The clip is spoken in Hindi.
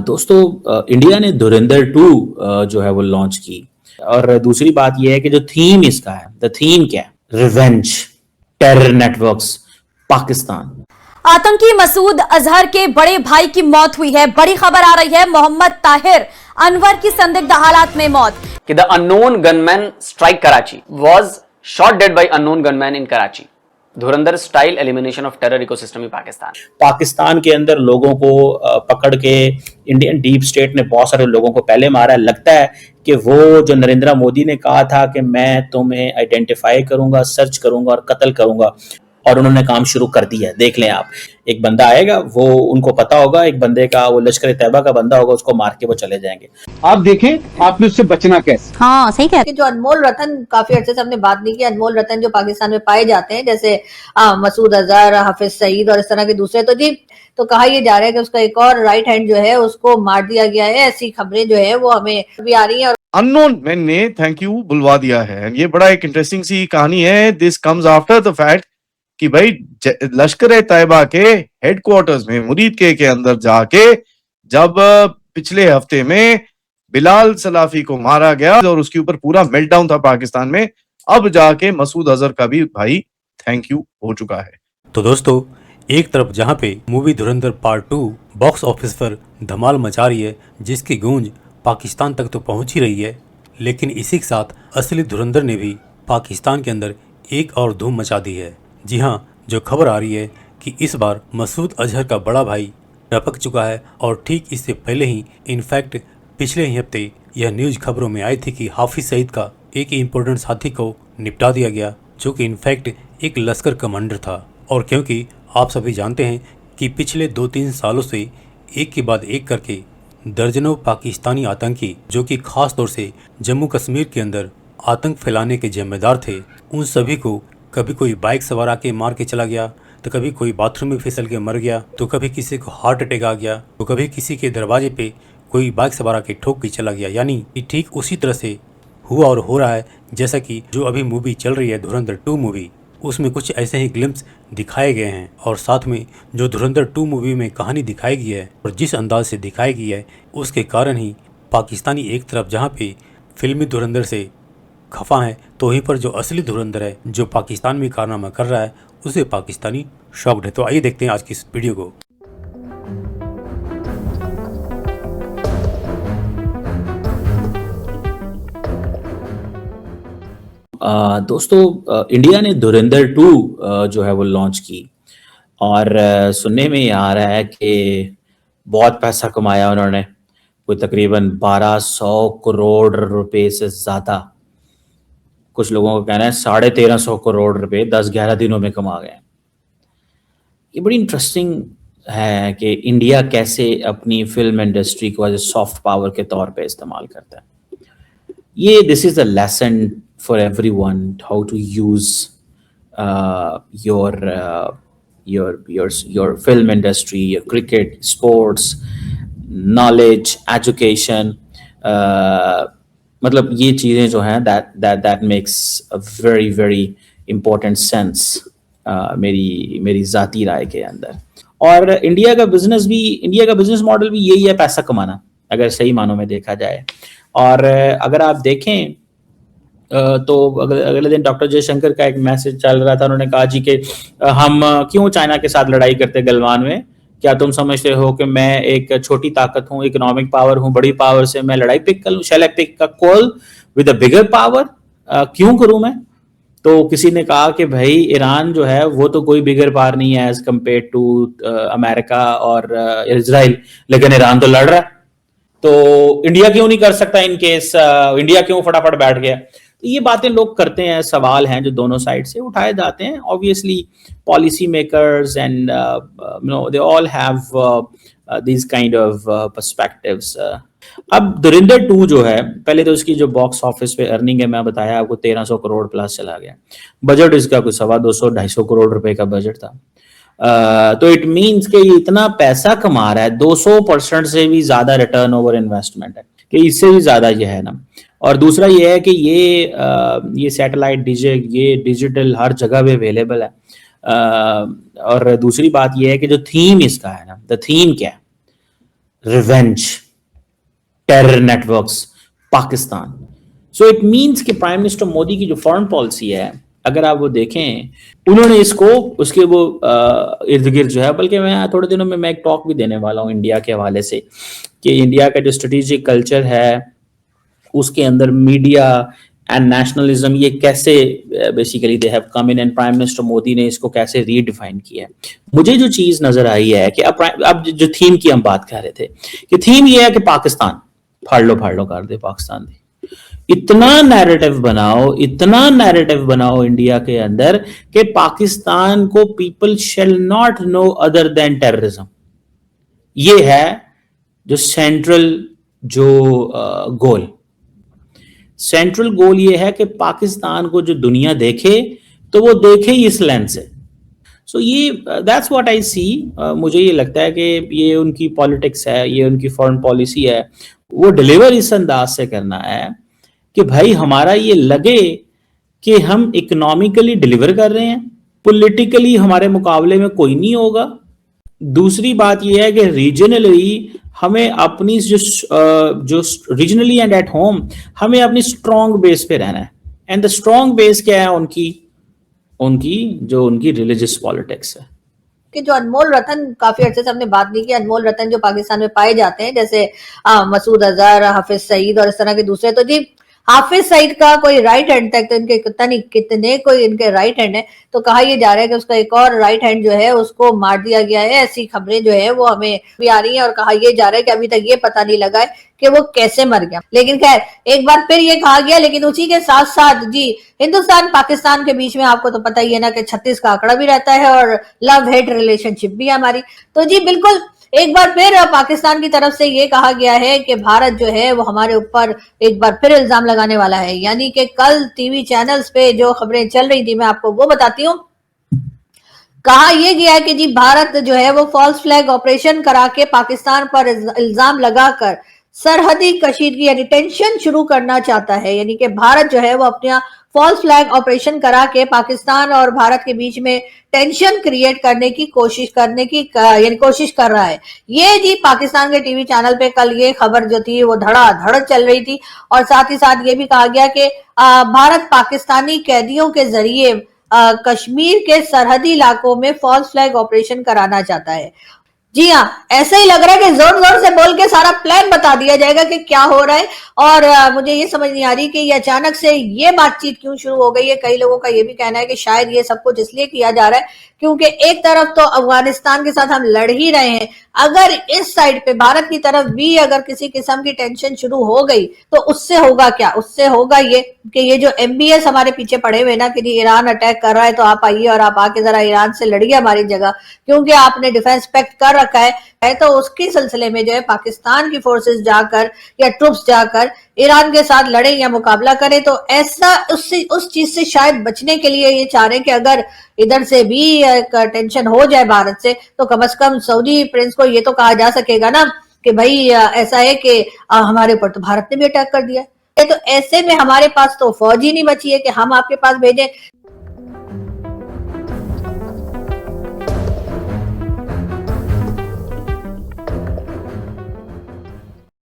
दोस्तों, इंडिया ने धुरंधर 2 जो है वो लॉन्च की। और दूसरी बात ये है कि जो थीम इसका है, द थीम क्या है? Revenge, terror networks, Pakistan. आतंकी मसूद अजहर के बड़े भाई की मौत हुई है। बड़ी खबर आ रही है, मोहम्मद ताहिर अनवर की संदिग्ध हालात में मौत। कि the unknown gunman strike Karachi was shot dead by unknown gunman in Karachi. Dhurandhar style elimination of terror ecosystem in Pakistan के अंदर लोगों को पकड़ के इंडियन डीप स्टेट ने बहुत सारे लोगों को पहले मारा है। लगता है कि वो जो नरेंद्र मोदी ने कहा था कि मैं तुम्हें आइडेंटिफाई करूंगा, सर्च करूंगा और कत्ल करूंगा, और उन्होंने काम शुरू कर दिया है। देख लें आप, एक बंदा आएगा, वो उनको पता होगा, एक बंदे का, वो लश्कर तैयबा का बंदा होगा, उसको मार के वो चले जाएंगे। आप देखें आपने उससे बचना कैसे। हाँ सही कह। जो अनमोल रतन, काफी अर्से से हमने बात नहीं की, अनमोल रतन जो पाकिस्तान में पाए जाते हैं, जैसे मसूद अजहर, हाफिज सईद और इस तरह के दूसरे, तो कहा यह जा रहा है कि उसका एक और राइट हैंड जो है उसको मार दिया गया है। ऐसी खबरें जो है वो हमें भी आ रही हैं। अननोन मैन ने थैंक यू बुलवा दिया है। ये बड़ा एक इंटरेस्टिंग सी कहानी है। This comes after the fact कि भाई लश्कर तैयबा के हेडक्वार्टर्स में मुरीद के अंदर जाके जब पिछले हफ्ते में बिलाल सलाफी को मारा गया और उसके ऊपर पूरा मेल्टडाउन था पाकिस्तान में, अब जाके मसूद अजहर का भी भाई थैंक यू हो चुका है। तो दोस्तों, एक तरफ जहां पे मूवी धुरंधर पार्ट 2 बॉक्स ऑफिस पर धमाल मचा रही है, जिसकी गूंज पाकिस्तान तक तो पहुंच ही रही है, लेकिन इसी के साथ असली धुरंधर ने भी पाकिस्तान के अंदर एक और धूम मचा दी है। जी हाँ, जो खबर आ रही है कि इस बार मसूद अजहर का बड़ा भाई टपक चुका है। और ठीक इससे पहले ही, इनफैक्ट पिछले ही हफ्ते यह न्यूज़ खबरों में आई थी कि हाफिज सईद का एक इम्पोर्टेंट साथी को निपटा दिया गया, जो कि इनफैक्ट एक लश्कर कमांडर था। और क्योंकि आप सभी जानते हैं कि पिछले 2-3 सालों से एक के बाद एक करके दर्जनों पाकिस्तानी आतंकी, जो कि खास तौर से जम्मू कश्मीर के अंदर आतंक फैलाने के जिम्मेदार थे, उन सभी को कभी कोई बाइक सवार आके मार के चला गया, तो कभी कोई बाथरूम में फिसल के मर गया, तो कभी किसी को हार्ट अटैक आ गया, तो कभी किसी के दरवाजे पे कोई बाइक सवार आके ठोक के चला गया। यानी कि ठीक उसी तरह से हुआ और हो रहा है, जैसा कि जो अभी मूवी चल रही है धुरंधर 2 मूवी, उसमें कुछ ऐसे ही ग्लिम्स दिखाए गए हैं। और साथ में जो धुरंधर 2 मूवी में कहानी दिखाई गई है और जिस अंदाज से दिखाई गई है, उसके कारण ही पाकिस्तानी एक तरफ जहाँ पे फिल्मी धुरंधर से खफा है, तो वहीं पर जो असली धुरंधर है, जो पाकिस्तान में कारनामा कर रहा है, उसे पाकिस्तानी शॉक्ड है। तो आइए देखते हैं आज की इस वीडियो को। दोस्तों, इंडिया ने धुरंधर 2 जो है वो लॉन्च की। और सुनने में ये आ रहा है कि बहुत पैसा कमाया उन्होंने, कोई तकरीबन 1200 करोड़ रुपए से ज्यादा। कुछ लोगों का कहना है 1350 करोड़ रुपए 10-11 दिनों में कमा गए। ये बड़ी इंटरेस्टिंग है कि इंडिया कैसे अपनी फिल्म इंडस्ट्री को एज ए सॉफ्ट पावर के तौर पे इस्तेमाल करता है। ये this is a lesson for everyone, how to use your film industry, your cricket, sports, knowledge, education. मतलब ये चीज़ें जो हैं that makes a very very important sense मेरी ज़ाती राय के अंदर। और इंडिया का बिजनेस मॉडल भी यही है, पैसा कमाना, अगर सही मानों में देखा जाए। और अगर आप देखें तो अगले दिन डॉक्टर जयशंकर का एक मैसेज चल रहा था। उन्होंने कहा जी कि हम क्यों चाइना के साथ लड़ाई करते गलवान में? क्या तुम समझते हो कि मैं एक छोटी ताकत हूँ, इकोनॉमिक पावर हूँ, बड़ी पावर से मैं लड़ाई पिक कर लूँ? Shall I pick a call with a bigger power? क्यों करूँ मैं? तो किसी ने कहा कि भाई ईरान जो है वो तो कोई बिगर पावर नहीं है एज कम्पेयर टू अमेरिका और इजराइल, लेकिन ईरान तो लड़ रहा है, तो इंडिया क्यों नहीं कर सकता? इन केस इंडिया क्यों फटाफट बैठ गया? तो ये बातें लोग करते हैं, सवाल हैं जो दोनों साइड से उठाए जाते हैं। Obviously policy makers and they all have these kind of perspectives. अब धुरंधर 2 जो है, पहले तो इसकी जो बॉक्स ऑफिस पे अर्निंग है, मैं बताया आपको 1300 करोड़ प्लस चला गया। बजट इसका कुछ 250-250 करोड़ रुपए का बजट था। तो इट मीन्स कि ये इतना पैसा कमा रहा है, 200% से भी ज्यादा रिटर्न ओवर इन्वेस्टमेंट है, कि इससे भी ज्यादा ये है ना। और दूसरा ये है कि ये सैटेलाइट ये डिजिटल हर जगह पे अवेलेबल है। और दूसरी बात ये है कि जो थीम इसका है ना, द थीम क्या है? Revenge, terror networks, Pakistan. So it means कि प्राइम मिनिस्टर मोदी की जो फॉरेन पॉलिसी है, अगर आप वो देखें, उन्होंने इसको उसके वो इर्द गिर्द जो है, बल्कि मैं थोड़े दिनों में मैं एक टॉक भी देने वाला हूँ इंडिया के हवाले से कि इंडिया का जो स्ट्रेटेजिक कल्चर है उसके अंदर मीडिया एंड नेशनलिज्म ये कैसे basically they have come in, and prime minister Modi ने इसको कैसे रीडिफाइन किया है। मुझे जो चीज नजर आई है कि अब जो थीम की हम बात कर रहे थे कि थीम ये है कि पाकिस्तान फाड़ लो कर दे, पाकिस्तान दे, इतना नैरेटिव बनाओ इंडिया के अंदर कि पाकिस्तान को people shall not know other than terrorism. ये है जो सेंट्रल गोल ये है कि पाकिस्तान को जो दुनिया देखे तो वो देखे ही इस लेंस से। सो ये दैट्स व्हाट आई सी। मुझे ये लगता है कि ये उनकी पॉलिटिक्स है, ये उनकी फॉरेन पॉलिसी है, वो डिलीवर इस अंदाज से करना है कि भाई हमारा ये लगे कि हम इकोनॉमिकली डिलीवर कर रहे हैं, पॉलिटिकली हमारे मुकाबले में कोई नहीं होगा। दूसरी बात यह है कि रीजनली हमें अपनी जो रीजनली एंड एट होम हमें अपनी स्ट्रॉन्ग बेस पे रहना है। एंड द स्ट्रॉन्ग बेस क्या है? उनकी रिलीजियस पॉलिटिक्स है। कि जो अनमोल रतन, काफी अर्से से हमने बात नहीं की, अनमोल रतन जो पाकिस्तान में पाए जाते हैं, जैसे मसूद अजहर, हाफिज सईद और इस तरह के दूसरे, तो जी हाफिज सईद का कोई राइट हैंड तक, तो इनके कितने कोई इनके राइट हैंड है, तो कहा यह जा रहा है कि उसका एक और राइट हैंड जो है उसको मार दिया गया है। ऐसी खबरें जो है वो हमें भी आ रही हैं और कहा यह जा रहा है कि अभी तक ये पता नहीं लगा है कि वो कैसे मर गया। लेकिन खैर एक बार फिर ये कहा गया, लेकिन उसी के साथ साथ जी हिंदुस्तान पाकिस्तान के बीच में आपको तो पता ही है ना कि 36 का आंकड़ा भी रहता है और लव हेट रिलेशनशिप भी है हमारी। तो जी बिल्कुल एक बार फिर पाकिस्तान की तरफ से ये कहा गया है कि भारत जो है वो हमारे ऊपर एक बार फिर इल्जाम लगाने वाला है। यानी कि कल टीवी चैनल्स पे जो खबरें चल रही थी, मैं आपको वो बताती हूँ। कहा यह गया है कि जी भारत जो है वो फॉल्स फ्लैग ऑपरेशन करा के पाकिस्तान पर इल्जाम लगाकर सरहदी कशीदगी यानी टेंशन शुरू करना चाहता है। यानी कि भारत जो है वो अपना फॉल्स फ्लैग ऑपरेशन करा के पाकिस्तान और भारत के बीच में टेंशन क्रिएट करने की कोशिश कर रहा है। ये जी पाकिस्तान के टीवी चैनल पे कल ये खबर जो थी वो धड़ाधड़ चल रही थी। और साथ ही साथ ये भी कहा गया कि भारत पाकिस्तानी कैदियों के जरिए कश्मीर के सरहदी इलाकों में फॉल्स फ्लैग ऑपरेशन कराना चाहता है। जी हाँ, ऐसा ही लग रहा है कि जोर जोर से बोल के सारा प्लान बता दिया जाएगा कि क्या हो रहा है। और मुझे ये समझ नहीं आ रही कि ये अचानक से ये बातचीत क्यों शुरू हो गई है। कई लोगों का ये भी कहना है कि शायद ये सब कुछ इसलिए किया जा रहा है क्योंकि एक तरफ तो अफगानिस्तान के साथ हम लड़ ही रहे हैं, अगर इस साइड पे भारत की तरफ भी अगर किसी किस्म की टेंशन शुरू हो गई तो उससे होगा क्या? उससे होगा ये कि ये जो MBS हमारे पीछे पड़े हुए ना कि ईरान अटैक कर रहा है तो आप आइए और आप आके जरा ईरान से लड़िए हमारी जगह, क्योंकि आपने डिफेंस पैक्ट कर रखा है। तो उसके सिलसिले में जो है पाकिस्तान की फोर्सेस जाकर या ट्रूप्स जाकर ईरान के साथ लड़े या मुकाबला करे, तो ऐसा उस चीज से शायद बचने के लिए ये चाह रहे हैं कि अगर इधर से भी टेंशन हो जाए भारत से तो कम से कम सऊदी प्रिंस को ये तो कहा जा सकेगा ना कि भाई ऐसा है कि हमारे ऊपर तो भारत ने भी अटैक कर दिया है। तो ऐसे में हमारे पास तो फौज ही नहीं बची है कि हम आपके पास भेजें।